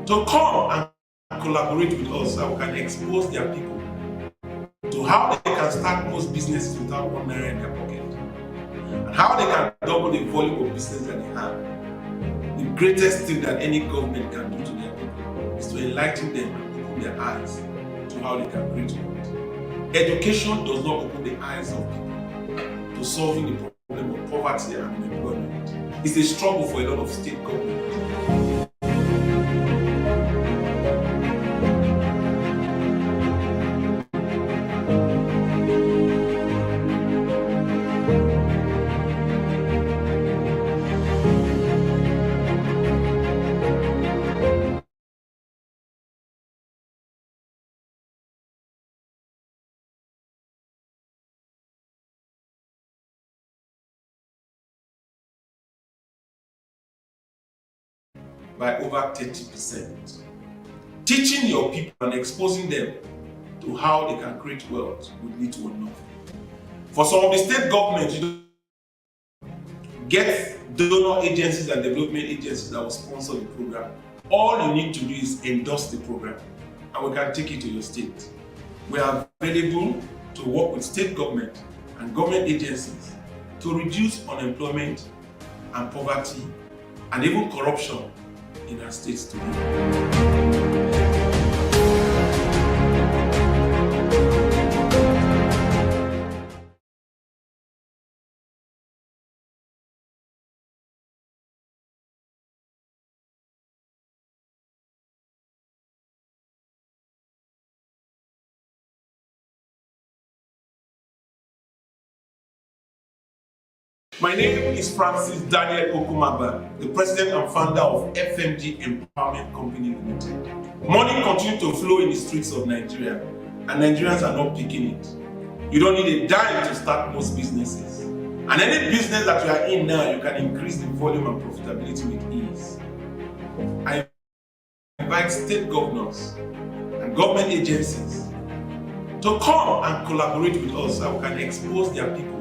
to come and collaborate with us so we can expose their people to how they can start most businesses without 1 naira in their pocket, and how they can double the volume of business that they have. The greatest thing that any government can do to their people is to enlighten them and open their eyes to how they can create wealth. Education does not open the eyes of people to solving the problem of poverty and unemployment. It's a struggle for a lot of state governments. By over 30%. Teaching your people and exposing them to how they can create wealth would lead to nothing. For some of the state governments, you get donor agencies and development agencies that will sponsor the program. All you need to do is endorse the program, and we can take it to your state. We are available to work with state government and government agencies to reduce unemployment and poverty and even corruption in our states today. My name is Francis Daniel Okumagba, the president and founder of FMG Empowerment Company Limited. Money continues to flow in the streets of Nigeria, and Nigerians are not picking it. You don't need a dime to start most businesses. And any business that you are in now, you can increase the volume and profitability with ease. I invite state governors and government agencies to come and collaborate with us so we can expose their people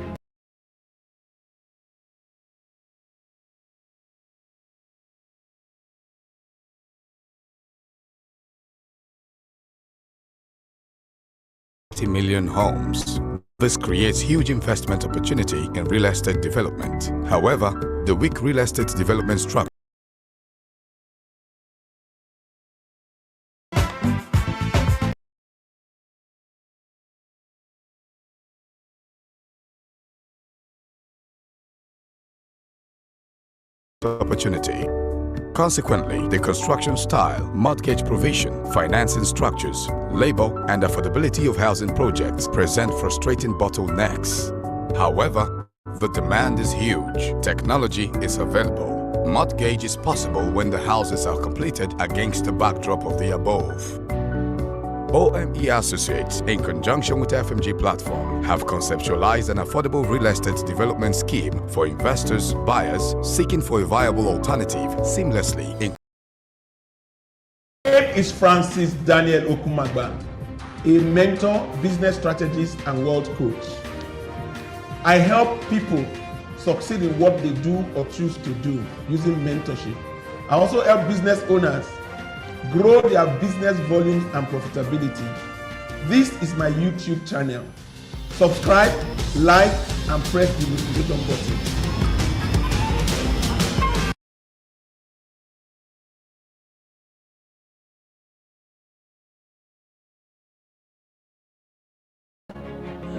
million homes. This creates huge investment opportunity in real estate development. However, the weak real estate development structure opportunity. Consequently, the construction style, mortgage provision, financing structures, labor, and affordability of housing projects present frustrating bottlenecks. However, the demand is huge. Technology is available. Mortgage is possible when the houses are completed against the backdrop of the above. OME Associates, in conjunction with FMG Platform, have conceptualized an affordable real estate development scheme for investors, buyers seeking for a viable alternative seamlessly. My name is Francis Daniel Okumagba, a mentor, business strategist, and wealth coach. I help people succeed in what they do or choose to do using mentorship. I also help business owners grow their business volumes and profitability. This is my YouTube channel. Subscribe, like, and press the notification button.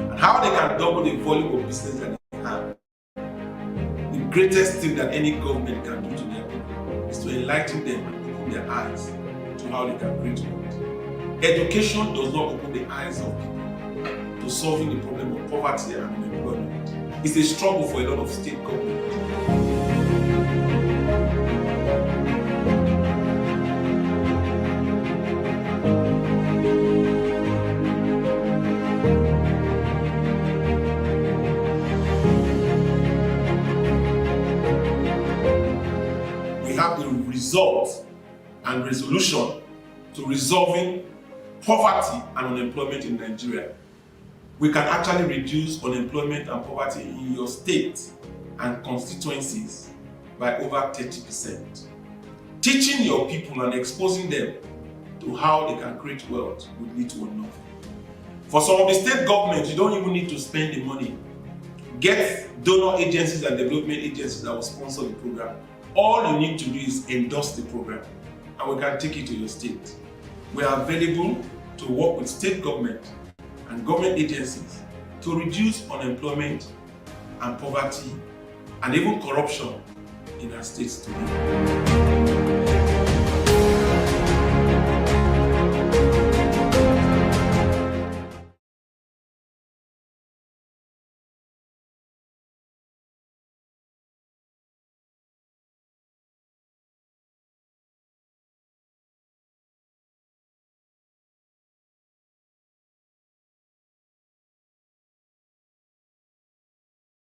And how they can double the volume of business that they have. The greatest thing that any government can do to their people is to enlighten them and open their eyes to how they can create wealth. Education does not open the eyes of people to solving the problem of poverty and unemployment. It's a struggle for a lot of state governments. We have the result and resolution to resolving poverty and unemployment in Nigeria. We can actually reduce unemployment and poverty in your state and constituencies by over 30%. teaching your people and exposing them to how they can create wealth would lead to nothing. For some of the state governments, you don't even need to spend the money. Get donor agencies and development agencies that will sponsor the program. All you need to do is endorse the program, and we can take it to your state. We are available to work with state government and government agencies to reduce unemployment and poverty and even corruption in our states today.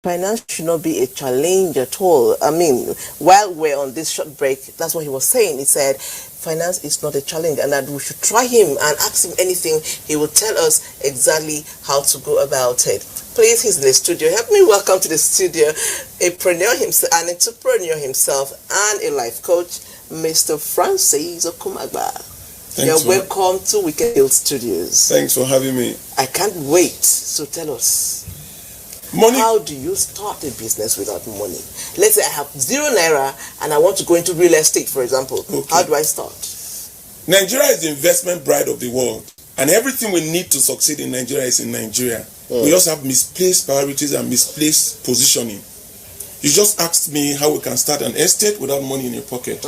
Finance should not be a challenge at all. I mean, while we're on this short break, that's what he was saying. He said, finance is not a challenge, and that we should try him and ask him anything. He will tell us exactly how to go about it. Please, he's in the studio. Help me welcome to the studio an entrepreneur himself, and a life coach, Mr. Francis Okumagba. You're welcome to Weekend Hill Studios. Thanks for having me. I can't wait. So tell us. Money. How do you start a business without money? Let's say I have €0 and I want to go into real estate, for example. Okay. How do I start? Nigeria is the investment bride of the world, and everything we need to succeed in Nigeria is in Nigeria. We also have misplaced priorities and misplaced positioning. You just asked me how we can start an estate without money in your pocket.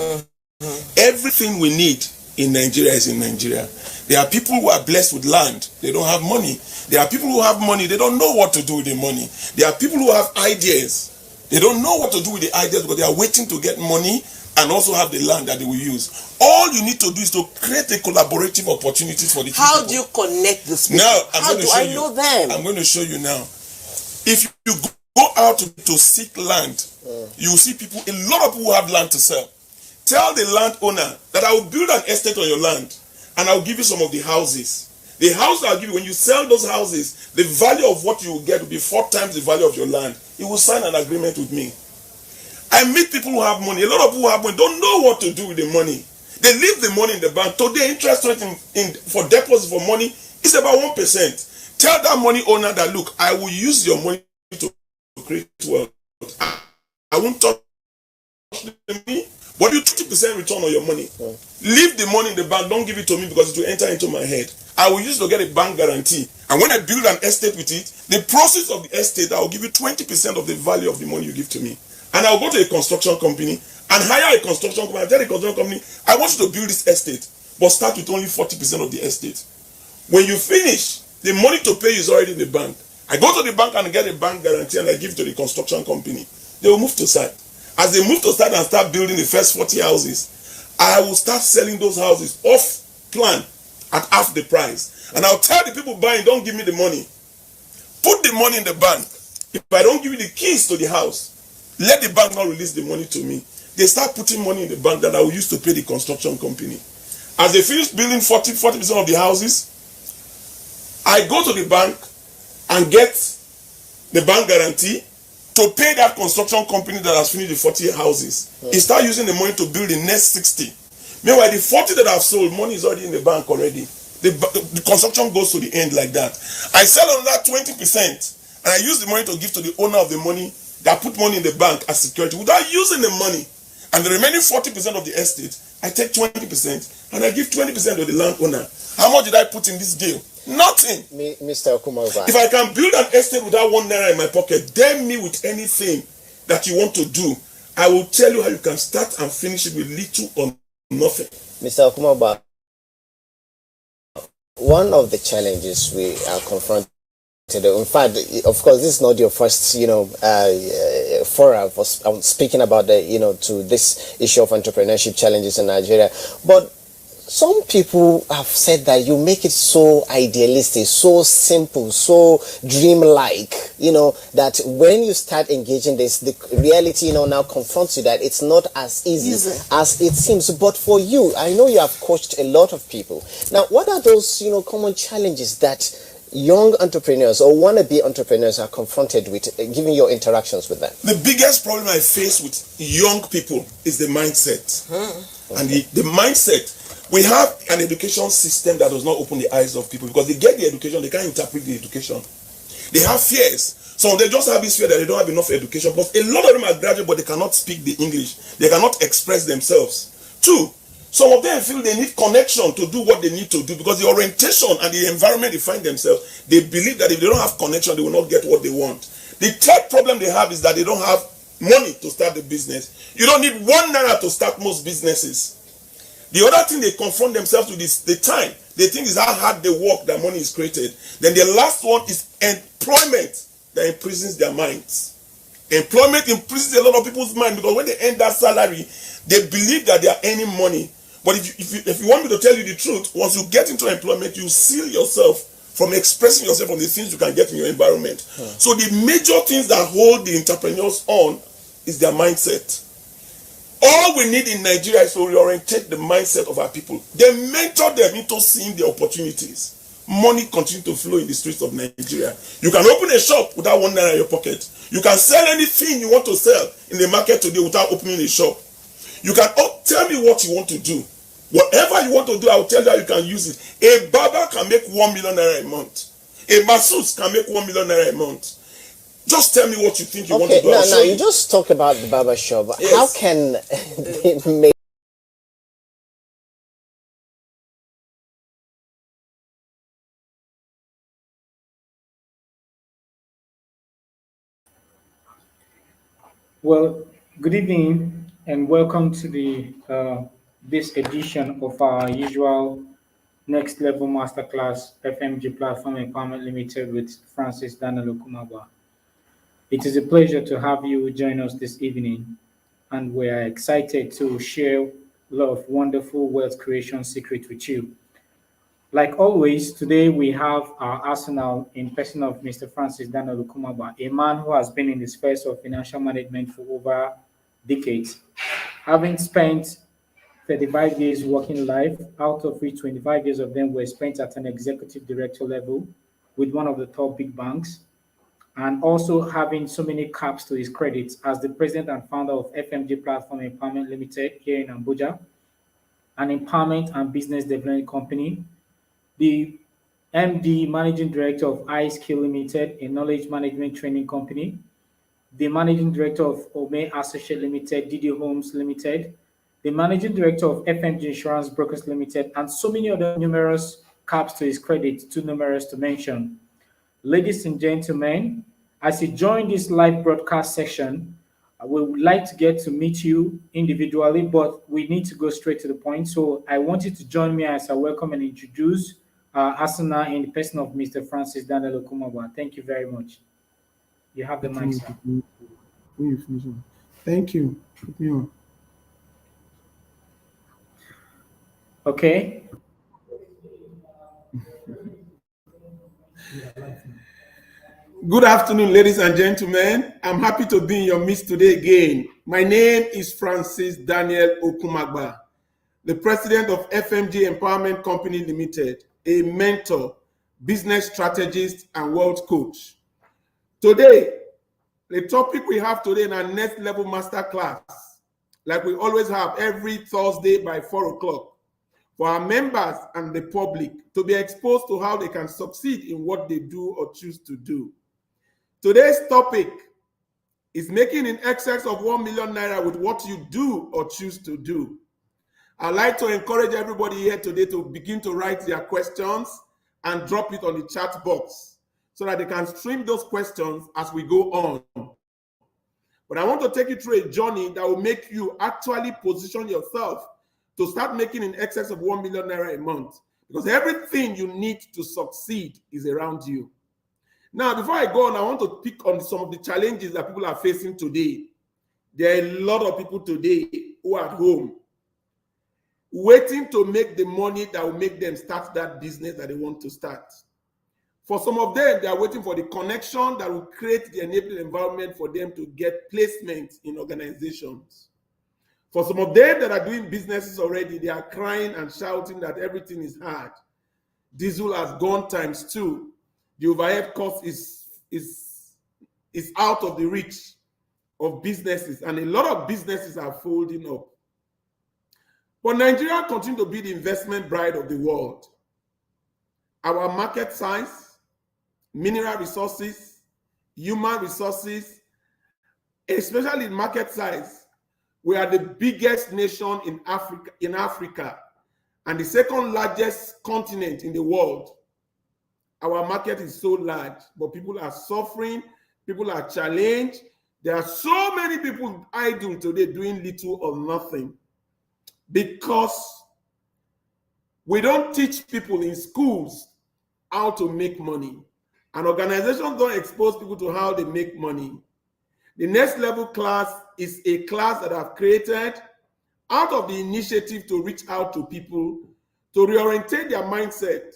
Everything we need in Nigeria is in Nigeria. There are people who are blessed with land. They don't have money. There are people who have money. They don't know what to do with the money. There are people who have ideas. They don't know what to do with the ideas because they are waiting to get money and also have the land that they will use. All you need to do is to create a collaborative opportunities for the people. How do you connect this people? Now, how do I know them? I'm going to show you now. If you go out to seek land, you will see people, a lot of people who have land to sell. Tell the landowner that I will build an estate on your land and I will give you some of the houses. The house I'll give you, when you sell those houses, the value of what you will get will be 4 times the value of your land. You will sign an agreement with me. I meet people who have money. A lot of people who have money don't know what to do with the money. They leave the money in the bank. Today, interest rate for deposits for money is about 1%. Tell that money owner that, look, I will use your money to create wealth. I won't touch the money. But you 20% return on your money. Leave the money in the bank. Don't give it to me because it will enter into my head. I will use to get a bank guarantee. And when I build an estate with it, the process of the estate, I will give you 20% of the value of the money you give to me. And I'll go to a construction company and hire a construction company. I tell the construction company, I want you to build this estate, but start with only 40% of the estate. When you finish, the money to pay is already in the bank. I go to the bank and get a bank guarantee and I give it to the construction company. They will move to site. As they move to site and start building the first 40 houses, I will start selling those houses off plan at half the price. And I'll tell the people buying, don't give me the money. Put the money in the bank. If I don't give you the keys to the house, let the bank not release the money to me. They start putting money in the bank that I will use to pay the construction company. As they finish building 40% of the houses, I go to the bank and get the bank guarantee to pay that construction company that has finished the 40 houses. He start using the money to build the next 60. Meanwhile, the 40 that I've sold, money is already in the bank already. The construction goes to the end like that. I sell on that 20% and I use the money to give to the owner of the money that put money in the bank as security without using the money. And the remaining 40% of the estate, I take 20% and I give 20% to the landowner. How much did I put in this deal? Nothing. Mr. Okumagba. If I can build an estate without £1 in my pocket, damn me with anything that you want to do. I will tell you how you can start and finish it with little or nothing. Mr. Okumagba, one of the challenges we are confronted with, in fact, of course, this is not your first, forum for speaking about the, to this issue of entrepreneurship challenges in Nigeria, but some people have said that you make it so idealistic, so simple, so dreamlike, that when you start engaging this, the reality, now confronts you that it's not as easy as it seems. But for you, I know you have coached a lot of people. Now, what are those, common challenges that young entrepreneurs or wannabe entrepreneurs are confronted with, given your interactions with them? The biggest problem I face with young people is the mindset. And the mindset, we have an education system that does not open the eyes of people because they get the education, they can't interpret the education. They have fears. So they just have this fear that they don't have enough education. But a lot of them are graduate, but they cannot speak the English. They cannot express themselves. Two, some of them feel they need connection to do what they need to do because the orientation and the environment they find themselves, they believe that if they don't have connection, they will not get what they want. The third problem they have is that they don't have money to start the business. You don't need #1 to start most businesses. The other thing they confront themselves with is the time. They think is how hard they work that money is created. Then the last one is employment that imprisons their minds. Employment imprisons a lot of people's mind because when they earn that salary, they believe that they are earning money. But if you want me to tell you the truth, once you get into employment, you seal yourself from expressing yourself from the things you can get in your environment. So the major things that hold the entrepreneurs on is their mindset. All we need in Nigeria is to reorientate the mindset of our people. They mentor them into seeing the opportunities. Money continues to flow in the streets of Nigeria. You can open a shop without #1 in your pocket. You can sell anything you want to sell in the market today without opening a shop. You can tell me what you want to do. Whatever you want to do, I will tell you how you can use it. A barber can make ₦1 million a month. A masseuse can make ₦1 million a month. Just tell me what you think you want to do. Now you just talk about the barber shop. Yes. How can they make Well, good evening and welcome to the this edition of our usual Next Level Masterclass FMG Platform Empowerment Limited with Francis Daniel Okumagba. It is a pleasure to have you join us this evening, and we are excited to share a lot of wonderful wealth creation secrets with you. Like always, today we have our arsenal in person of Mr. Francis Daniel Okumagba, a man who has been in the space of financial management for over decades, having spent 35 years working life, out of which 25 years of them were spent at an executive director level with one of the top big banks, and also having so many caps to his credits as the president and founder of FMG Platform Empowerment Limited here in Abuja, an empowerment and business development company, the MD Managing Director of iSkill Limited, a knowledge management training company, the Managing Director of Ome Associate Limited, Didi Homes Limited, the Managing Director of FMG Insurance Brokers Limited, and so many other numerous caps to his credit, too numerous to mention. Ladies and gentlemen, as you join this live broadcast section, we would like to get to meet you individually, but we need to go straight to the point. So I want you to join me as I welcome and introduce Asuna in the person of Mr. Francis Daniel Okumagba. Thank you very much. You have the mic, sir. Thank you. Put me on. Okay. Good afternoon, ladies and gentlemen. I'm happy to be in your midst today again. My name is Francis Daniel Okumagba, the president of FMG Empowerment Company Limited, a mentor, business strategist, and wealth coach. Today, the topic we have today in our next level masterclass, like we always have every Thursday by 4 o'clock, for our members and the public to be exposed to how they can succeed in what they do or choose to do. Today's topic is making in excess of ₦1 million with what you do or choose to do. I'd like to encourage everybody here today to begin to write their questions and drop it on the chat box so that they can stream those questions as we go on. But I want to take you through a journey that will make you actually position yourself to start making in excess of ₦1 million a month, because everything you need to succeed is around you. Now, before I go on, I want to pick on some of the challenges that people are facing today. There are a lot of people today who are at home waiting to make the money that will make them start that business that they want to start. For some of them, they are waiting for the connection that will create the enabling environment for them to get placement in organizations. For some of them that are doing businesses already, they are crying and shouting that everything is hard. Diesel has gone ×2. The overhead cost is out of the reach of businesses, and a lot of businesses are folding up. But Nigeria continues to be the investment bride of the world. Our market size, mineral resources, human resources, especially in market size, we are the biggest nation in Africa and the second largest continent in the world. Our market is so large, but people are suffering, people are challenged. There are so many people idle today doing little or nothing because we don't teach people in schools how to make money. And organizations don't expose people to how they make money. The next level class is a class that I've created out of the initiative to reach out to people, to reorientate their mindset,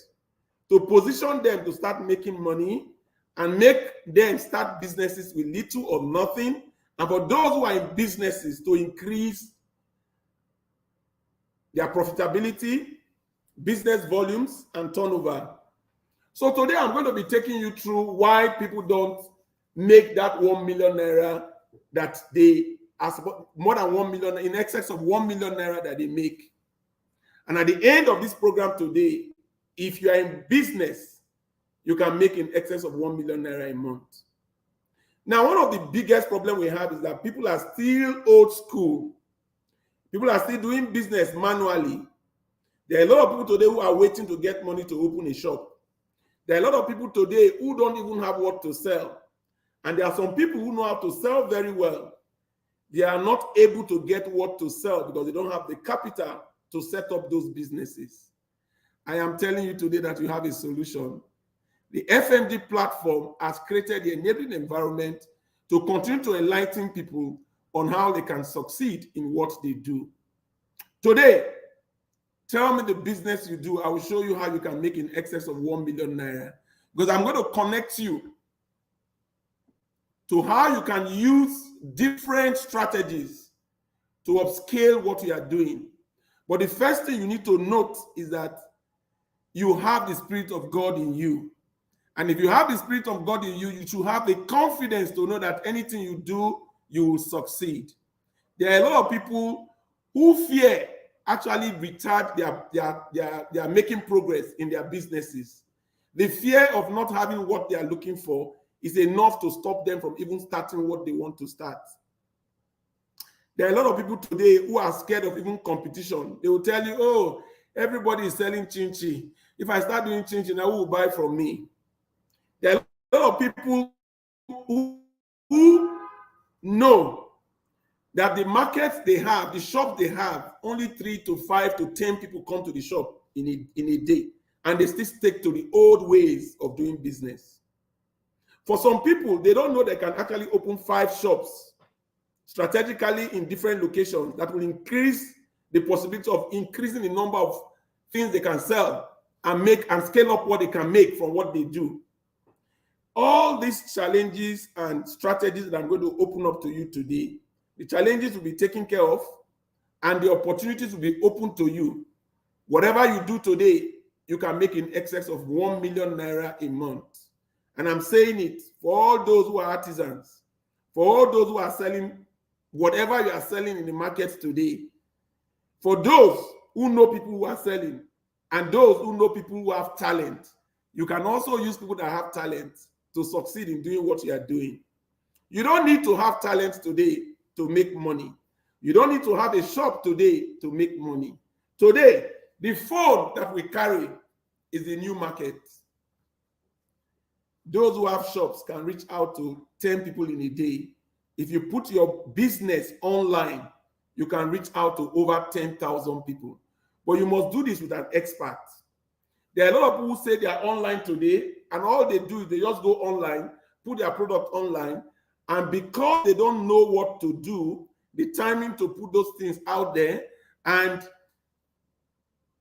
to position them to start making money and make them start businesses with little or nothing. And for those who are in businesses, to increase their profitability, business volumes, and turnover. So today I'm going to be taking you through why people don't make that 1 million naira that they as more than 1 million, in excess of 1 million naira that they make. And at the end of this program today, if you are in business, you can make in excess of 1 million naira a month. Now, one of the biggest problems we have is that people are still old school. People are still doing business manually. There are a lot of people today who are waiting to get money to open a shop. There are a lot of people today who don't even have what to sell. And there are some people who know how to sell very well. They are not able to get what to sell because they don't have the capital to set up those businesses. I am telling you today that you have a solution. The FMG platform has created the enabling environment to continue to enlighten people on how they can succeed in what they do. Today, tell me the business you do. I will show you how you can make in excess of 1 million naira. Because I'm going to connect you to how you can use different strategies to upscale what you are doing. But the first thing you need to note is that you have the Spirit of God in you. And if you have the Spirit of God in you, you should have the confidence to know that anything you do, you will succeed. There are a lot of people who fear actually retard their making progress in their businesses. The fear of not having what they are looking for is enough to stop them from even starting what they want to start. There are a lot of people today who are scared of even competition. They will tell you, oh, everybody is selling chin-chin. If I start doing chin-chin, who will buy from me? There are a lot of people who know that the markets they have, the shops they have, only 3 to 5 to 10 people come to the shop in a day, and they still stick to the old ways of doing business. For some people, they don't know they can actually open 5 shops strategically in different locations that will increase the possibility of increasing the number of things they can sell and make and scale up what they can make from what they do. All these challenges and strategies that I'm going to open up to you today, the challenges will be taken care of and the opportunities will be open to you. Whatever you do today, you can make in excess of 1 million naira a month. And I'm saying it for all those who are artisans, for all those who are selling whatever you are selling in the markets today, for those who know people who are selling, and those who know people who have talent. You can also use people that have talent to succeed in doing what you are doing. You don't need to have talent today to make money. You don't need to have a shop today to make money. Today, the phone that we carry is the new market. Those who have shops can reach out to 10 people in a day. If you put your business online, you can reach out to over 10,000 people. But you must do this with an expert. There are a lot of people who say they are online today, and all they do is they just go online, put their product online, and because they don't know what to do, the timing to put those things out there, and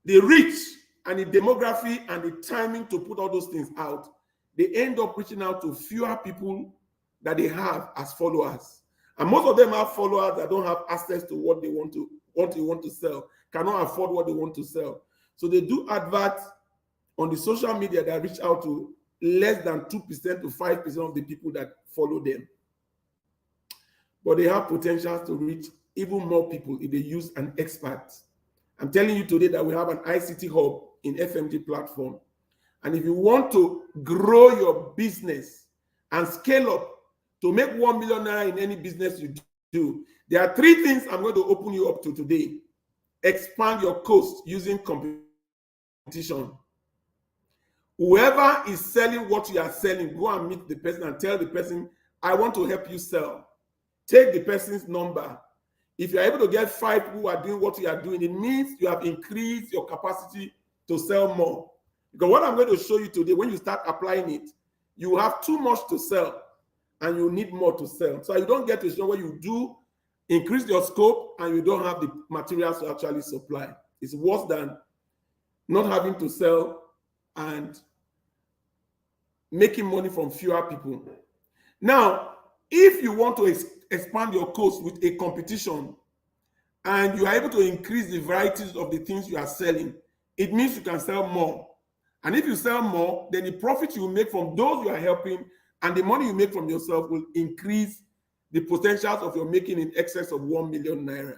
the reach and the demography and the timing to put all those things out, they end up reaching out to fewer people that they have as followers. And most of them have followers that don't have access to what they want to sell, cannot afford what they want to sell. So they do adverts on the social media that reach out to less than 2% to 5% of the people that follow them. But they have potential to reach even more people if they use an expert. I'm telling you today that we have an ICT hub in FMG platform. And if you want to grow your business and scale up to make 1 million naira in any business you do, there are 3 things I'm going to open you up to today. Expand your cost using competition. Whoever is selling what you are selling, go and meet the person and tell the person, I want to help you sell. Take the person's number. If you're able to get 5 people who are doing what you are doing, it means you have increased your capacity to sell more. Because what I'm going to show you today, when you start applying it, you have too much to sell and you need more to sell. So you don't get to a show where you do increase your scope and you don't have the materials to actually supply. It's worse than not having to sell and making money from fewer people. Now, if you want to expand your cost with a competition and you are able to increase the varieties of the things you are selling, it means you can sell more. And if you sell more, then the profit you make from those you are helping and the money you make from yourself will increase the potentials of your making in excess of 1 million naira.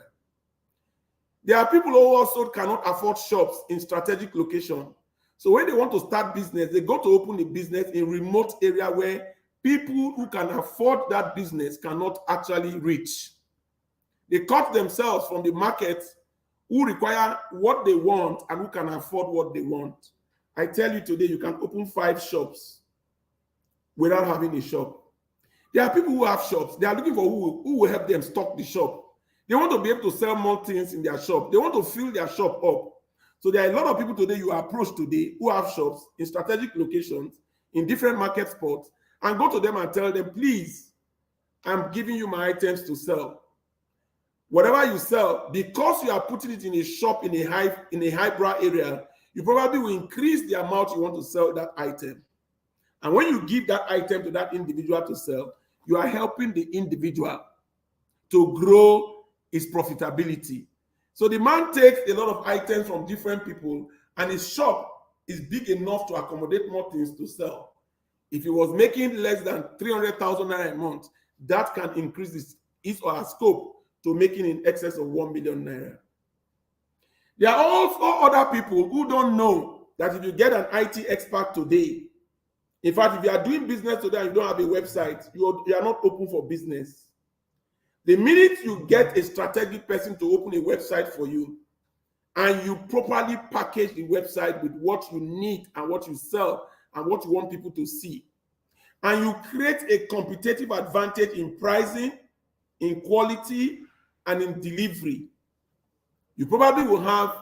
There are people who also cannot afford shops in strategic location. So when they want to start business, they go to open a business in remote area where people who can afford that business cannot actually reach. They cut themselves from the market who require what they want and who can afford what they want. I tell you today, you can open 5 shops without having a shop. There are people who have shops. They are looking for who will help them stock the shop. They want to be able to sell more things in their shop. They want to fill their shop up. So there are a lot of people today you approach today who have shops in strategic locations, in different market spots, and go to them and tell them, please, I'm giving you my items to sell. Whatever you sell, because you are putting it in a shop in a highbrow area, you probably will increase the amount you want to sell that item. And when you give that item to that individual to sell, you are helping the individual to grow his profitability. So the man takes a lot of items from different people and his shop is big enough to accommodate more things to sell. If he was making less than 300,000 naira a month, that can increase his or her scope to making in excess of 1 million naira. There are also other people who don't know that if you get an IT expert today, in fact, if you are doing business today and you don't have a website, you are not open for business. The minute you get a strategic person to open a website for you and you properly package the website with what you need and what you sell and what you want people to see, and you create a competitive advantage in pricing, in quality, and in delivery, you probably will have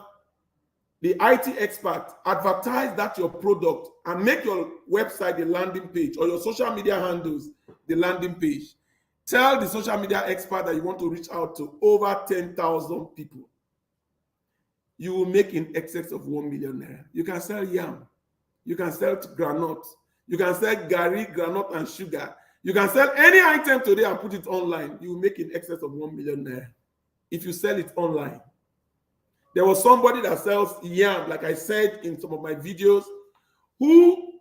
the IT expert advertise that your product and make your website the landing page or your social media handles the landing page. Tell the social media expert that you want to reach out to over 10,000 people. You will make in excess of 1 million naira. You can sell yam. You can sell granite. You can sell gari, granite, and sugar. You can sell any item today and put it online. You will make in excess of 1 million naira if you sell it online. There was somebody that sells yam, like I said in some of my videos, who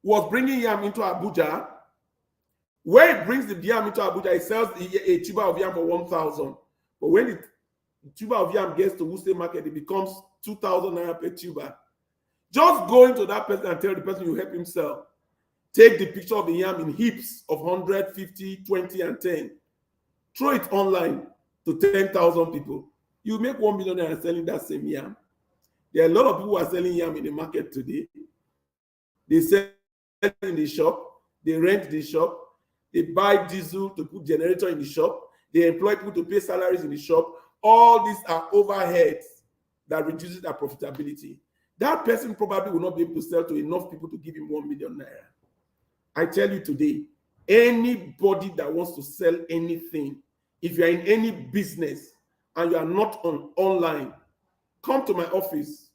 was bringing yam into Abuja. Where it brings the yam into Abuja, it sells a tuber of yam for 1,000. But when the tuber of yam gets to Wuse market, it becomes 2,000 naira per tuber. Just go into that person and tell the person you help him sell. Take the picture of the yam in heaps of 100, 50, 20, and 10. Throw it online to 10,000 people. You make 1 million naira selling that same yam. There are a lot of people who are selling yam in the market today. They sell in the shop, they rent the shop, they buy diesel to put generator in the shop, they employ people to pay salaries in the shop. All these are overheads that reduces their profitability. That person probably will not be able to sell to enough people to give him 1 million naira. I tell you today, anybody that wants to sell anything, if you are in any business and you are not online, come to my office.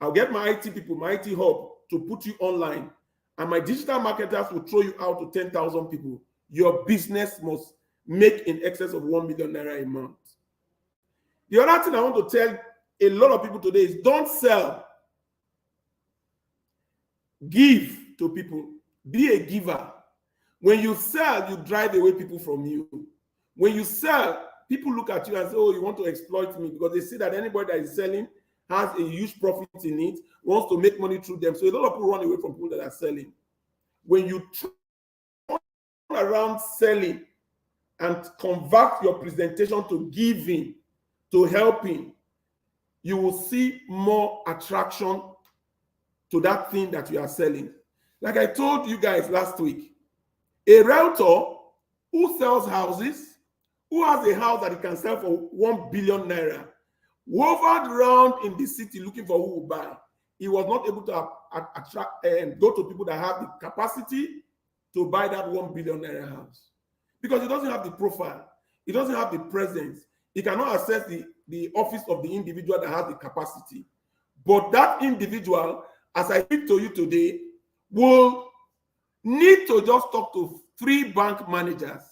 I'll get my IT people, my IT hub to put you online, and my digital marketers will throw you out to 10,000 people. Your business must make in excess of 1 million naira a month. The other thing I want to tell a lot of people today is don't sell. Give to people. Be a giver. When you sell, you drive away people from you. When you sell, people look at you and say, oh, you want to exploit me, because they see that anybody that is selling has a huge profit in it, wants to make money through them. So a lot of people run away from people that are selling. When you turn around selling and convert your presentation to giving, to helping, you will see more attraction to that thing that you are selling. Like I told you guys last week, a realtor who sells houses, who has a house that he can sell for 1 billion naira, hovered around in the city looking for who will buy. He was not able to attract and go to people that have the capacity to buy that 1 billion naira house, because he doesn't have the profile, he doesn't have the presence, he cannot access the office of the individual that has the capacity. But that individual, as I speak to you today, will need to just talk to 3 bank managers.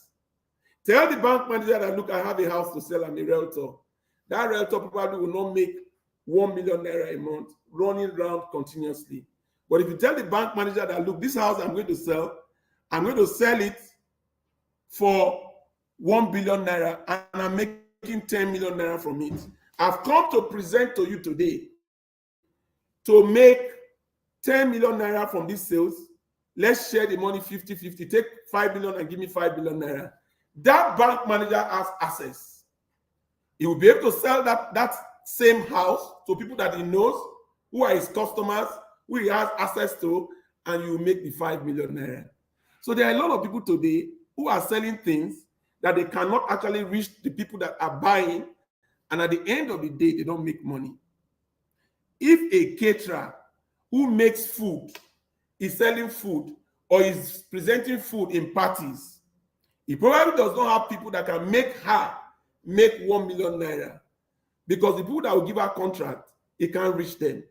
Tell the bank manager that, look, I have a house to sell, I'm a realtor. That realtor probably will not make 1 million naira a month running around continuously. But if you tell the bank manager that, look, this house I'm going to sell it for 1 billion naira and I'm making 10 million naira from it. I've come to present to you today to make 10 million naira from these sales. Let's share the money 50-50. Take 5 million and give me 5 billion naira. That bank manager has access. He will be able to sell that same house to people that he knows, who are his customers, who he has access to, and you will make the 5 million naira. So there are a lot of people today who are selling things that they cannot actually reach the people that are buying, and at the end of the day, they don't make money. If a caterer who makes food is selling food or is presenting food in parties, he probably does not have people that can make her make 1 million naira, because the people that will give her contract, he can't reach them.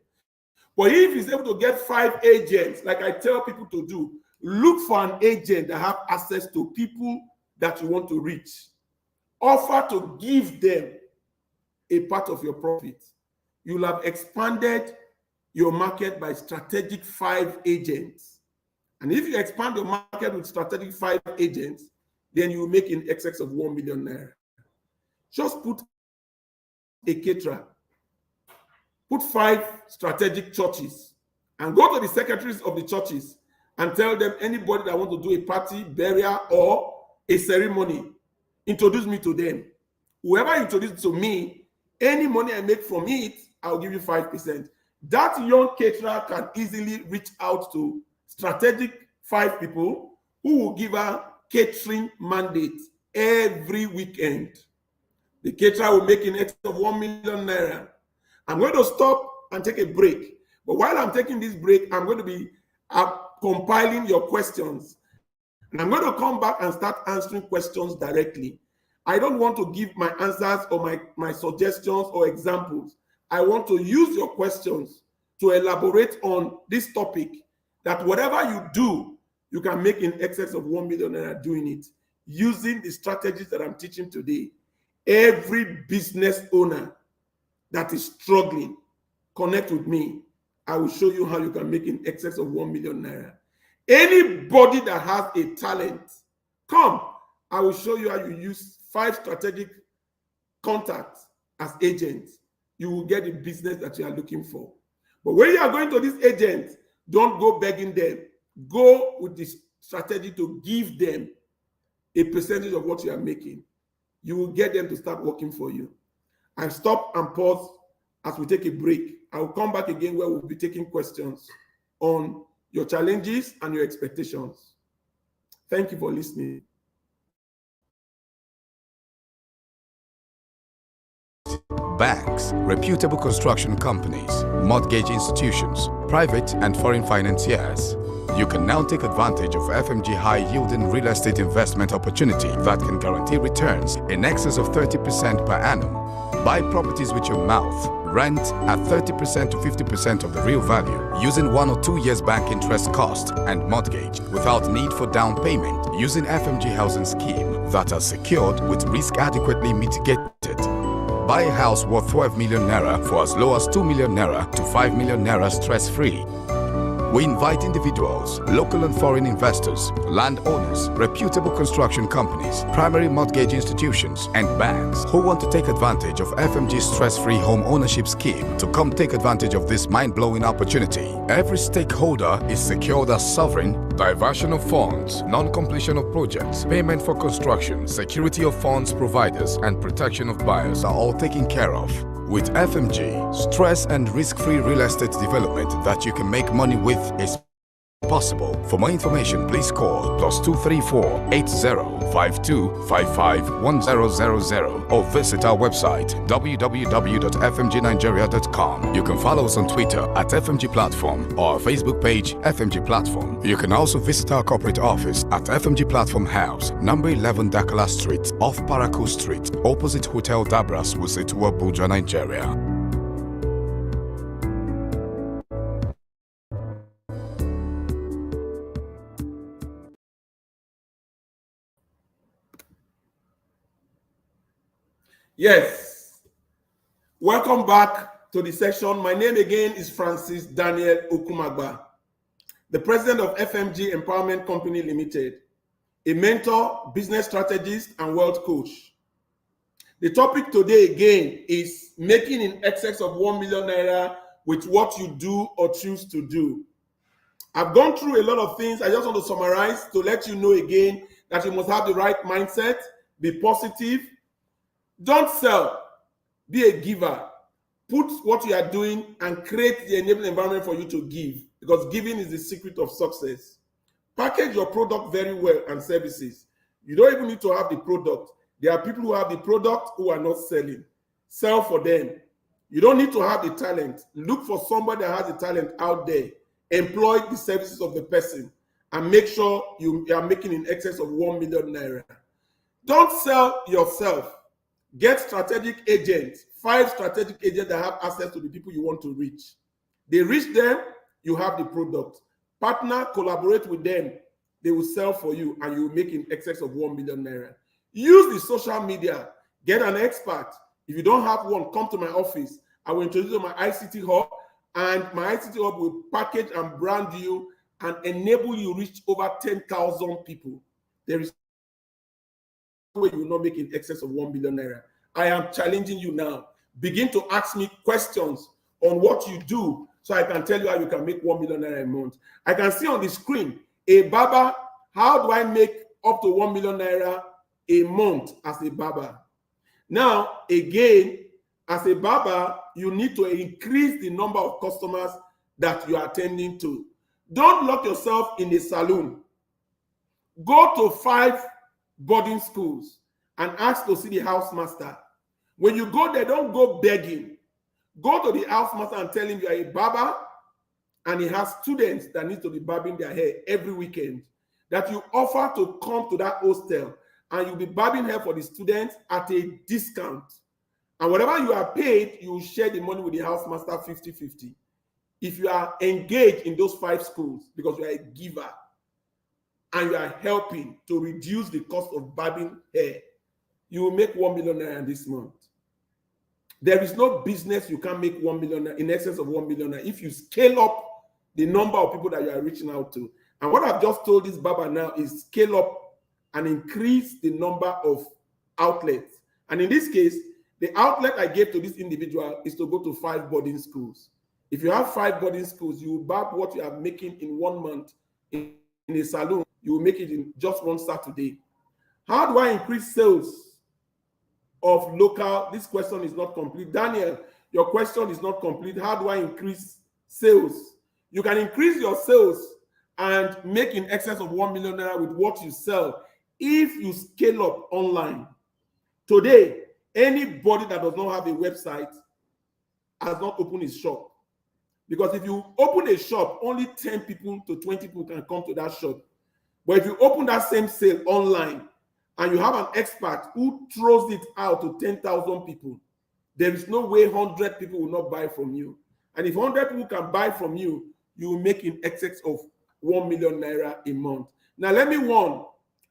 But if he's able to get 5 agents, like I tell people to do, look for an agent that have access to people that you want to reach. Offer to give them a part of your profit. You'll have expanded your market by strategic 5 agents. And if you expand your market with strategic 5 agents, then you will make in excess of 1 million naira. Just put a caterer, put 5 strategic churches, and go to the secretaries of the churches and tell them, anybody that wants to do a party, burial, or a ceremony, introduce me to them. Whoever introduces to me, any money I make from it, I'll give you 5%. That young caterer can easily reach out to strategic 5 people who will give her catering mandate every weekend. The caterer will make in excess of 1 million naira. I'm going to stop and take a break. But while I'm taking this break, I'm going to be compiling your questions. And I'm going to come back and start answering questions directly. I don't want to give my answers or my suggestions or examples. I want to use your questions to elaborate on this topic, that whatever you do, you can make in excess of 1 million naira doing it, using the strategies that I'm teaching today. Every business owner that is struggling, connect with me. I will show you how you can make in excess of 1 million naira. Anybody that has a talent, come. I will show you how you use 5 strategic contacts as agents. You will get the business that you are looking for. But when you are going to these agents, don't go begging them. Go with this strategy to give them a percentage of what you are making. You will get them to start working for you. I stop and pause as we take a break. I will come back again where we'll be taking questions on your challenges and your expectations. Thank you for listening. Banks, reputable construction companies, mortgage institutions, private and foreign financiers. You can now take advantage of FMG high-yielding real estate investment opportunity that can guarantee returns in excess of 30% per annum. Buy properties with your mouth. Rent at 30% to 50% of the real value using 1 or 2 years bank interest cost and mortgage without need for down payment using FMG housing scheme that are secured with risk adequately mitigated. Buy a house worth 12 million naira for as low as 2 million naira to 5 million naira stress-free. We invite individuals, local and foreign investors, landowners, reputable construction companies, primary mortgage institutions, and banks who want to take advantage of FMG's stress-free home ownership scheme to come take advantage of this mind-blowing opportunity. Every stakeholder is secured as sovereign, diversion of funds, non-completion of projects, payment for construction, security of funds providers, and protection of buyers are all taken care of. With FMG, stress and risk-free real estate development that you can make money with is possible. For more information, please call +234 8052 551000 or visit our website www.fmgnigeria.com. You can follow us on Twitter at FMG Platform or our Facebook page FMG Platform. You can also visit our corporate office at FMG Platform House, number 11 Dakala Street, off Parakou Street, opposite Hotel Dabras, Wusetu, Abuja, Nigeria. Yes. Welcome back to the session. My name again is Francis Daniel Okumagba, the president of FMG Empowerment Company Limited, a mentor, business strategist, and wealth coach. The topic today again is making in excess of 1 million naira with what you do or choose to do. I've gone through a lot of things. I just want to summarize to let you know again that you must have the right mindset, be positive. Don't sell, be a giver. Put what you are doing and create the enabling environment for you to give, because giving is the secret of success. Package your product very well and services. You don't even need to have the product. There are people who have the product who are not selling. Sell for them. You don't need to have the talent. Look for somebody that has the talent out there. Employ the services of the person and make sure you are making in excess of 1 million naira. Don't sell yourself. Get strategic agents, 5 strategic agents that have access to the people you want to reach. They reach them, you have the product. Partner, collaborate with them. They will sell for you and you will make in excess of 1 million naira. Use the social media. Get an expert. If you don't have one, come to my office. I will introduce you to my ICT hub, and my ICT hub will package and brand you and enable you to reach over 10,000 people. There is way you will not make in excess of 1 billion naira. I am challenging you now. Begin to ask me questions on what you do so I can tell you how you can make 1 million naira a month. I can see on the screen a barber. How do I make up to 1 million naira a month as a barber? Now, again, as a barber, you need to increase the number of customers that you are attending to. Don't lock yourself in a salon. Go to 5 boarding schools and ask to see the house master. When you go there, don't go begging. Go to the house master and tell him you are a barber and he has students that need to be barbing their hair every weekend, that you offer to come to that hostel and you'll be barbing hair for the students at a discount. And whatever you are paid, you will share the money with the house master 50-50. If you are engaged in those 5 schools because you are a giver, and you are helping to reduce the cost of barbing hair, you will make 1 million naira this month. There is no business you can make 1 million naira in excess of 1 million naira if you scale up the number of people that you are reaching out to. And what I've just told this barber now is scale up and increase the number of outlets. And in this case, the outlet I gave to this individual is to go to 5 boarding schools. If you have 5 boarding schools, you will barb what you are making in 1 month in a salon. You will make it in just 1 Saturday. How do I increase sales of local? This question is not complete. Daniel, your question is not complete. How do I increase sales? You can increase your sales and make in excess of 1 million naira with what you sell if you scale up online. Today, anybody that does not have a website has not opened his shop. Because if you open a shop, only 10 people to 20 people can come to that shop. But if you open that same sale online and you have an expert who throws it out to 10,000 people, there is no way 100 people will not buy from you. And if 100 people can buy from you, you will make in excess of 1 million naira a month. Now, let me warn,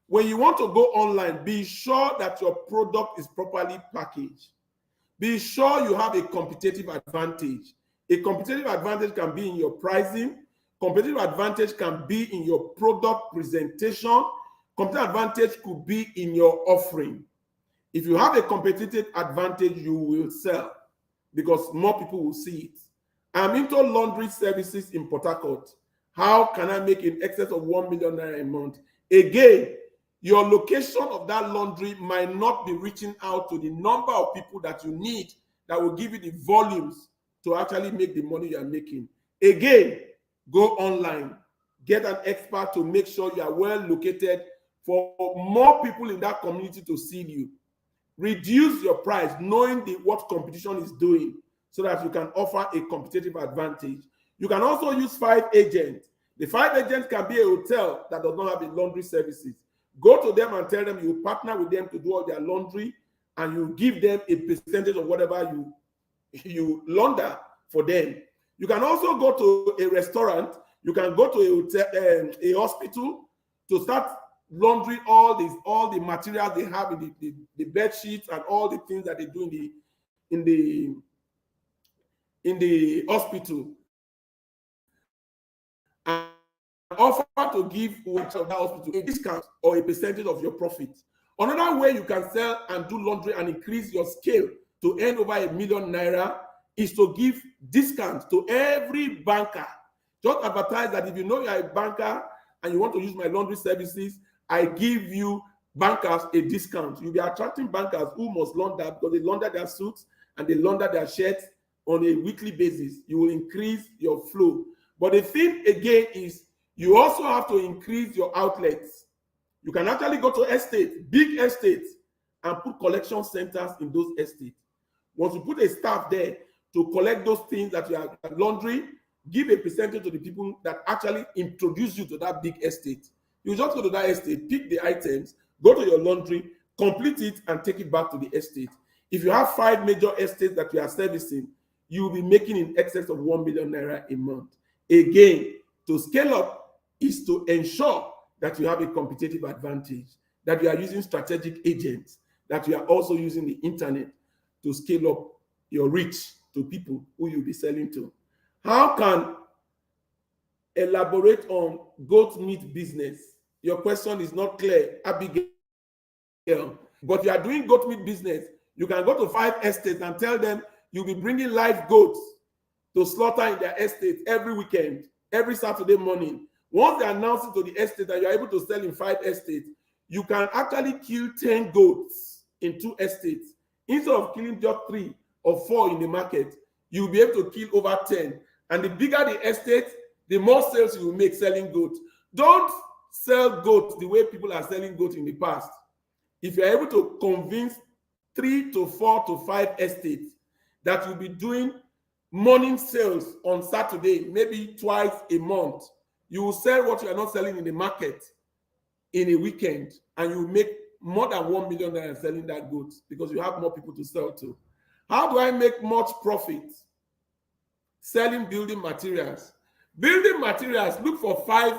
when you want to go online, be sure that your product is properly packaged. Be sure you have a competitive advantage. A competitive advantage can be in your pricing. Competitive advantage can be in your product presentation. Competitive advantage could be in your offering. If you have a competitive advantage, you will sell because more people will see it. I'm into laundry services in Port Harcourt. How can I make in excess of 1 million naira a month? Again, your location of that laundry might not be reaching out to the number of people that you need that will give you the volumes to actually make the money you are making. Again, go online, get an expert to make sure you are well located for more people in that community to see you. Reduce your price, knowing what competition is doing, so that you can offer a competitive advantage. You can also use 5 agents. The 5 agents can be a hotel that does not have a laundry services. Go to them and tell them you partner with them to do all their laundry, and you give them a percentage of whatever you launder for them. You can also go to a restaurant. You can go to a hotel, a hospital, to start laundering all the materials they have in the bed sheets and all the things that they do in the hospital, and offer to give of that hospital a discount or a percentage of your profit. Another way you can sell and do laundry and increase your scale to earn over 1 million naira is to give discounts to every banker. Just advertise that if you know you are a banker and you want to use my laundry services, I give you bankers a discount. You'll be attracting bankers who must launder because they launder their suits and they launder their shirts on a weekly basis. You will increase your flow. But the thing again is you also have to increase your outlets. You can actually go to estates, big estates, and put collection centers in those estates. Once you put a staff there to collect those things that you are laundry, give a percentage to the people that actually introduce you to that big estate. You just go to that estate, pick the items, go to your laundry, complete it, and take it back to the estate. If you have 5 major estates that you are servicing, you will be making in excess of 1 million naira a month. Again, to scale up is to ensure that you have a competitive advantage, that you are using strategic agents, that you are also using the internet to scale up your reach to people who you'll be selling to. How can elaborate on goat meat business? Your question is not clear, Abigail. But you are doing goat meat business. You can go to 5 estates and tell them you'll be bringing live goats to slaughter in their estate every weekend, every Saturday morning. Once they announce it to the estate that you are able to sell in 5 estates, you can actually kill 10 goats in 2 estates. Instead of killing just 3 or 4 in the market, you'll be able to kill over 10. And the bigger the estate, the more sales you will make selling goats. Don't sell goats the way people are selling goats in the past. If you're able to convince 3 to 4 to 5 estates that you'll be doing morning sales on Saturday, maybe twice a month, you will sell what you are not selling in the market in a weekend, and you will make more than 1 million naira selling that goods because you have more people to sell to. How do I make much profit? Selling building materials. Building materials, look for 5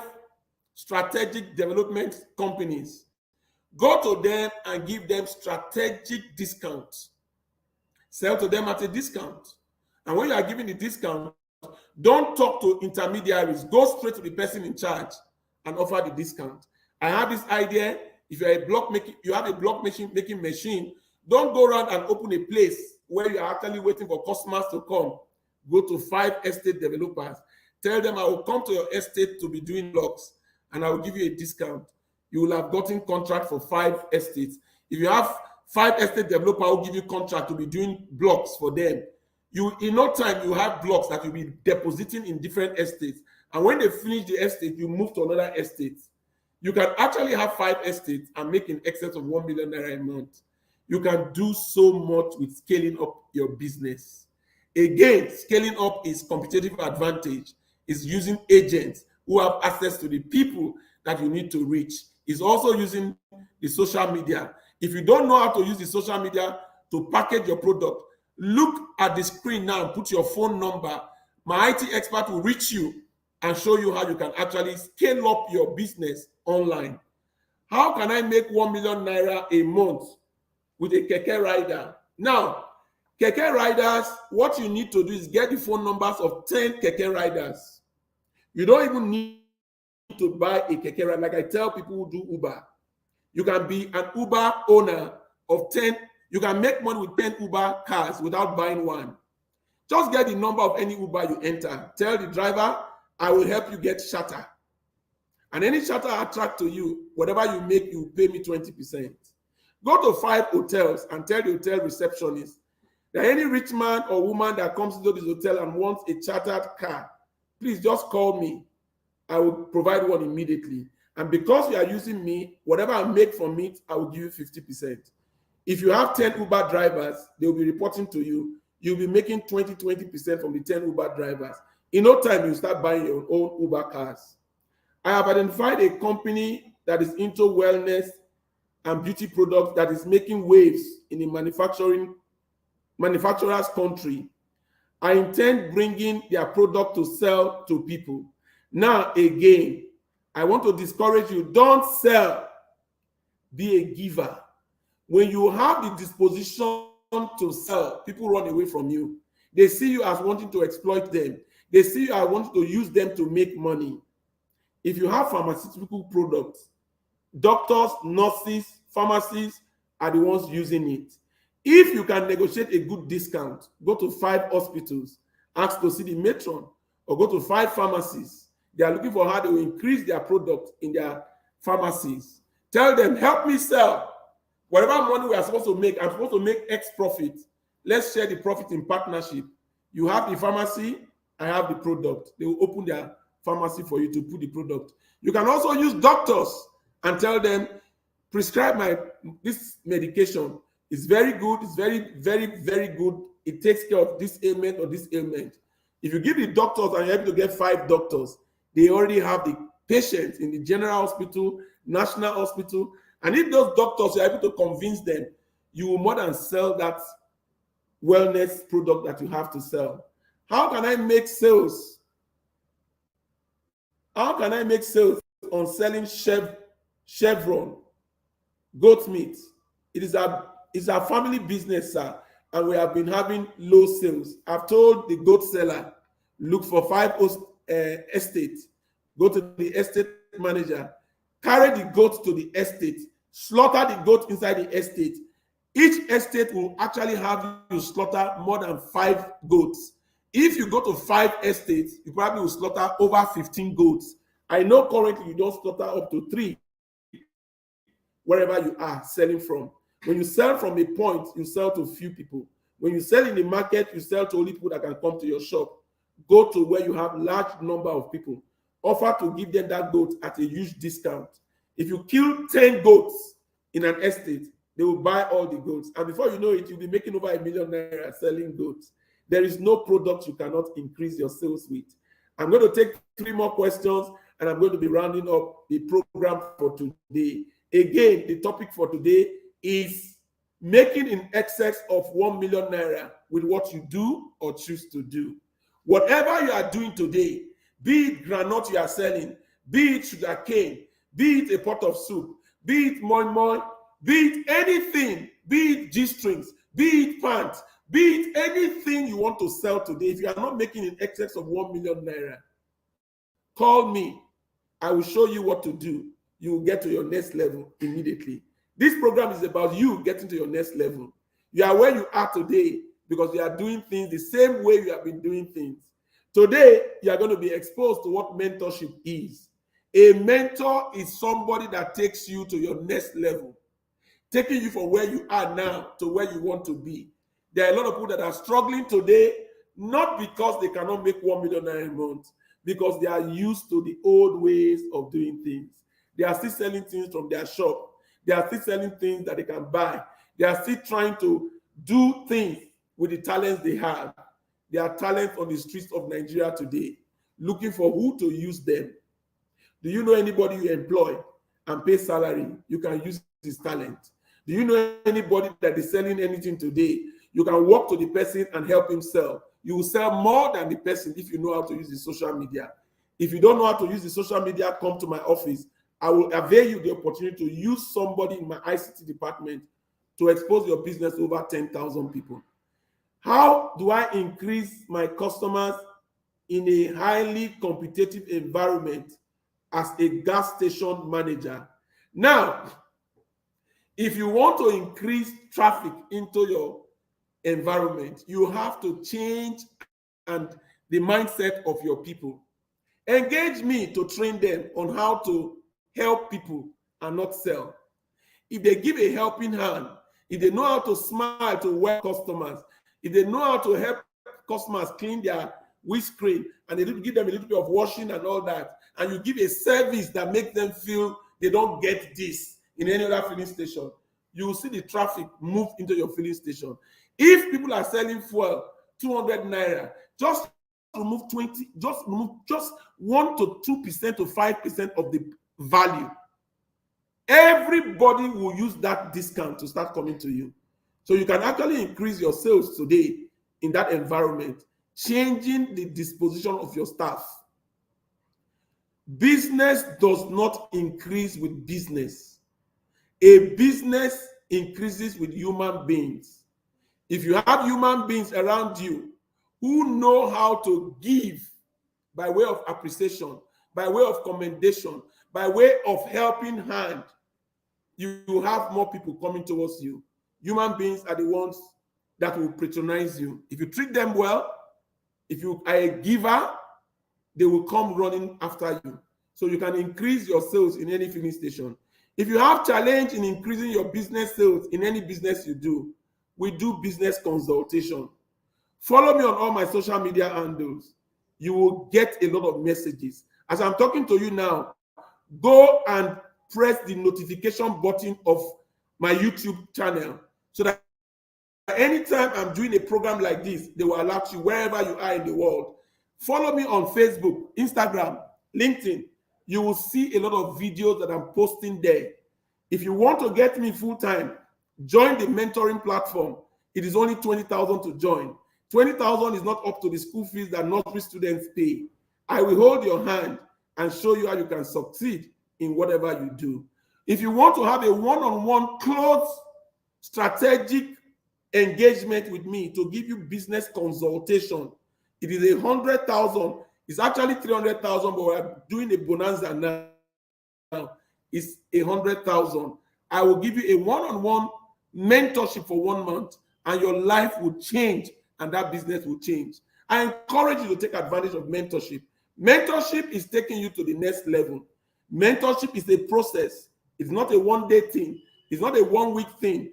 strategic development companies. Go to them and give them strategic discounts. Sell to them at a discount. And when you are giving the discount, don't talk to intermediaries. Go straight to the person in charge and offer the discount. I have this idea. If you have a block making machine, don't go around and open a place where you are actually waiting for customers to come. Go to 5 estate developers. Tell them I will come to your estate to be doing blocks and I will give you a discount. You will have gotten contract for 5 estates. If you have 5 estate developers who give you contract to be doing blocks for them, in no time you have blocks that you'll be depositing in different estates. And when they finish the estate, you move to another estate. You can actually have 5 estates and make in excess of 1 million naira a month. You can do so much with scaling up your business. Again, scaling up is competitive advantage. Is using agents who have access to the people that you need to reach. Is also using the social media. If you don't know how to use the social media to package your product, look at the screen now and put your phone number. My IT expert will reach you and show you how you can actually scale up your business online. How can I make 1 million naira a month with a keke rider? Now, keke riders, what you need to do is get the phone numbers of 10 keke riders. You don't even need to buy a keke ride. Like I tell people who do Uber, you can be an Uber owner of 10. You can make money with 10 Uber cars without buying one. Just get the number of any Uber you enter. Tell the driver, I will help you get charter. And any charter I attract to you, whatever you make, you pay me 20%. Go to 5 hotels and tell the hotel receptionist that any rich man or woman that comes to this hotel and wants a chartered car, please just call me. I will provide one immediately. And because you are using me, whatever I make from it, I will give you 50%. If you have 10 Uber drivers, they will be reporting to you. You'll be making 20% from the 10 Uber drivers. In no time, you start buying your own Uber cars. I have identified a company that is into wellness and beauty products that is making waves in the manufacturer's country. I intend bringing their product to sell to people. Now, again, I want to discourage you. Don't sell. Be a giver. When you have the disposition to sell, people run away from you. They see you as wanting to exploit them. They see you as wanting to use them to make money. If you have pharmaceutical products, doctors, nurses, pharmacists are the ones using it. If you can negotiate a good discount, go to 5 hospitals, ask to see the matron, or go to 5 pharmacies. They are looking for how they will increase their product in their pharmacies. Tell them, help me sell. Whatever money we are supposed to make, I'm supposed to make X profit. Let's share the profit in partnership. You have the pharmacy, I have the product. They will open their pharmacy for you to put the product. You can also use doctors and tell them, prescribe this medication. It's very good. It's very, very, very good. It takes care of this ailment or this ailment. If you give the doctors and you're able to get 5 doctors, they already have the patients in the general hospital, national hospital. And if those doctors are able to convince them, you will more than sell that wellness product that you have to sell. How can I make sales? How can I make sales on selling Chevron goat meat? It is a family business, sir, and we have been having low sales. I've told the goat seller, look for 5 estates. Go to the estate manager, carry the goat to the estate, slaughter the goat inside the estate. Each estate will actually have you slaughter more than 5 goats. If you go to 5 estates, you probably will slaughter over 15 goats. I know currently you don't slaughter up to 3 wherever you are selling from. When you sell from a point, you sell to few people. When you sell in the market, you sell to only people that can come to your shop. Go to where you have large number of people. Offer to give them that goat at a huge discount. If you kill 10 goats in an estate, they will buy all the goats. And before you know it, you'll be making over ₦1 million selling goats. There is no product you cannot increase your sales with. I'm going to take 3 more questions and I'm going to be rounding up the program for today. Again, the topic for today is making in excess of ₦1 million with what you do or choose to do. Whatever you are doing today, be it granite you are selling, be it sugar cane, be it a pot of soup, be it moi, be it anything, be it G-strings, be it pants, be it anything you want to sell today, if you are not making in excess of ₦1 million, call me. I will show you what to do. You will get to your next level immediately. This program is about you getting to your next level. You are where you are today because you are doing things the same way you have been doing things. Today, you are going to be exposed to what mentorship is. A mentor is somebody that takes you to your next level, taking you from where you are now to where you want to be. There are a lot of people that are struggling today, not because they cannot make ₦1 million a month, because they are used to the old ways of doing things. They are still selling things from their shop. They are still selling things that they can buy. They are still trying to do things with the talents they have. There are talents on the streets of Nigeria today, looking for who to use them. Do you know anybody you employ and pay salary? You can use his talent. Do you know anybody that is selling anything today? You can walk to the person and help him sell. You will sell more than the person if you know how to use the social media. If you don't know how to use the social media, come to my office. I will avail you the opportunity to use somebody in my ICT department to expose your business to over 10,000 people. How do I increase my customers in a highly competitive environment as a gas station manager. Now, if you want to increase traffic into your environment, you have to change and the mindset of your people. Engage me to train them on how to help people and not sell. If they give a helping hand, if they know how to smile to welcome customers, if they know how to help customers clean their windscreen and they give them a little bit of washing and all that, and you give a service that makes them feel they don't get this in any other filling station, you will see the traffic move into your filling station. If people are selling fuel 200 naira, just remove 1 to 2% to 5% of the value. Everybody will use that discount to start coming to you. So you can actually increase your sales today in that environment, changing the disposition of your staff. Business does not increase with business. A business increases with human beings. If you have human beings around you who know how to give by way of appreciation, by way of commendation, by way of helping hand, you have more people coming towards you. Human beings are the ones that will patronize you. If you treat them well, if you are a giver, they will come running after you. So you can increase your sales in any filling station. If you have challenge in increasing your business sales in any business you do, we do business consultation. Follow me on all my social media handles. You will get a lot of messages. As I'm talking to you now, go and press the notification button of my YouTube channel so that anytime I'm doing a program like this, they will alert you wherever you are in the world. Follow me on Facebook, Instagram, LinkedIn. You will see a lot of videos that I'm posting there. If you want to get me full-time, join the mentoring platform. It is only 20,000 to join. 20,000 is not up to the school fees that nursery students pay. I will hold your hand and show you how you can succeed in whatever you do. If you want to have a one-on-one close strategic engagement with me to give you business consultation, it is 100,000. It's actually 300,000, but we're doing a bonanza now. It's 100,000. I will give you a one-on-one mentorship for 1 month, and your life will change, and that business will change. I encourage you to take advantage of mentorship. Mentorship is taking you to the next level. Mentorship is a process. It's not a one-day thing. It's not a one-week thing.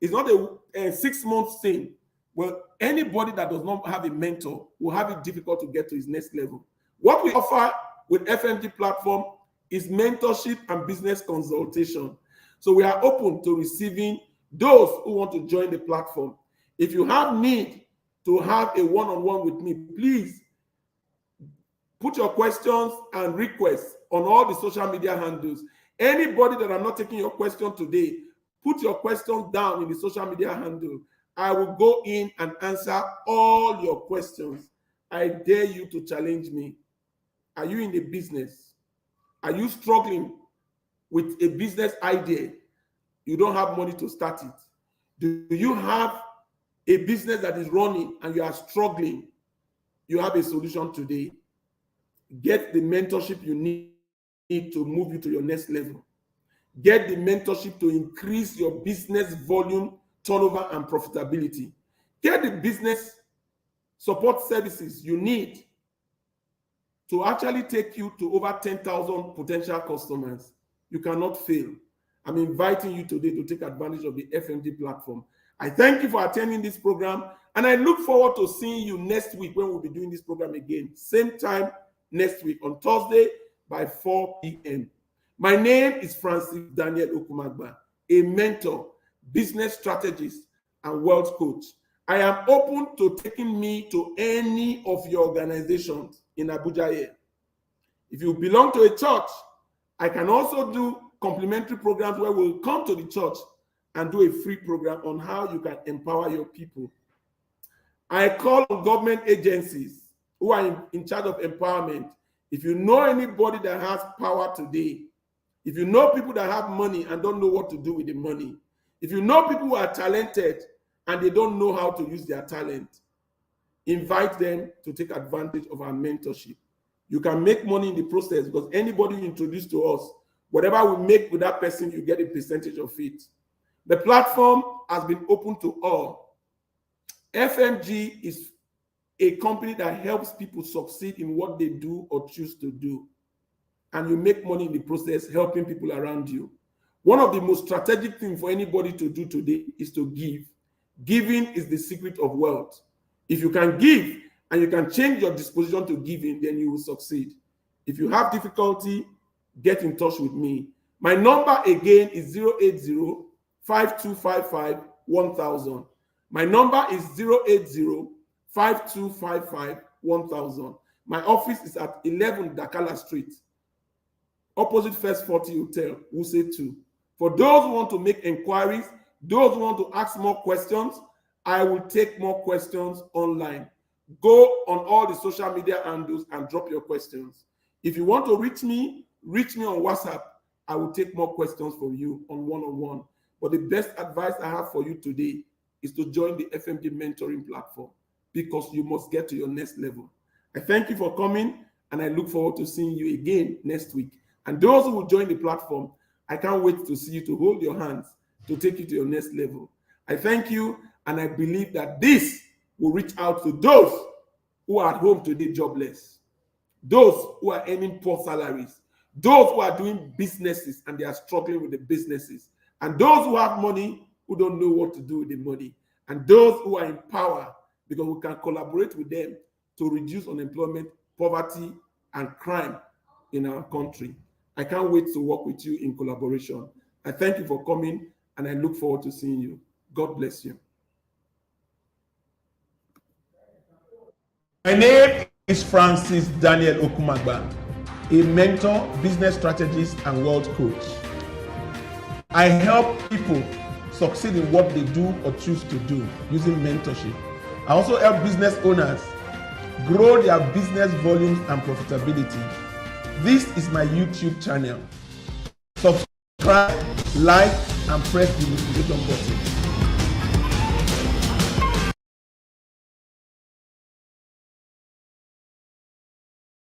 It's not a 6-month thing. Well, anybody that does not have a mentor will have it difficult to get to his next level. What we offer with FMG platform is mentorship and business consultation. So we are open to receiving those who want to join the platform. If you have need to have a one-on-one with me, please put your questions and requests on all the social media handles. Anybody that I'm not taking your question today, put your questions down in the social media handle. I will go in and answer all your questions. I dare you to challenge me. Are you in the business? Are you struggling with a business idea? You don't have money to start it. Do you have a business that is running and you are struggling? You have a solution today. Get the mentorship you need to move you to your next level. Get the mentorship to increase your business volume, turnover, and profitability. Get the business support services you need to actually take you to over 10,000 potential customers. You cannot fail. I'm inviting you today to take advantage of the FMG platform. I thank you for attending this program, and I look forward to seeing you next week when we'll be doing this program again. Same time next week on Thursday by 4 p.m. My name is Francis Daniel Okumagba, a mentor, business strategist, and wealth coach. I am open to taking me to any of your organizations in Abuja here. If you belong to a church, I can also do complimentary programs where we'll come to the church and do a free program on how you can empower your people. I call on government agencies who are in charge of empowerment. If you know anybody that has power today, if you know people that have money and don't know what to do with the money, if you know people who are talented and they don't know how to use their talent, invite them to take advantage of our mentorship. You can make money in the process because anybody you introduce to us, whatever we make with that person, you get a percentage of it. The platform has been open to all. FMG is a company that helps people succeed in what they do or choose to do. And you make money in the process helping people around you. One of the most strategic things for anybody to do today is to give. Giving is the secret of wealth. If you can give and you can change your disposition to giving, then you will succeed. If you have difficulty, get in touch with me. My number again is 080-5255-1000. My number is 080-5255-1000. My office is at 11 Dakala Street, opposite First 40 Hotel, Wuse 2. For those who want to make inquiries, those who want to ask more questions, I will take more questions online. Go on all the social media handles and drop your questions. If you want to reach me on WhatsApp. I will take more questions from you on one-on-one. But the best advice I have for you today is to join the FMG mentoring platform because you must get to your next level. I thank you for coming and I look forward to seeing you again next week. And those who will join the platform, I can't wait to see you, to hold your hands, to take you to your next level. I thank you and I believe that this will reach out to those who are at home today jobless, those who are earning poor salaries, those who are doing businesses and they are struggling with the businesses, and those who have money who don't know what to do with the money, and those who are in power because we can collaborate with them to reduce unemployment, poverty, and crime in our country. I can't wait to work with you in collaboration. I thank you for coming and I look forward to seeing you. God bless you. My name is Francis Daniel Okumagba, a mentor, business strategist, and world coach. I help people succeed in what they do or choose to do using mentorship. I also help business owners grow their business volumes and profitability. This is my YouTube channel. Subscribe, like, and press the notification button.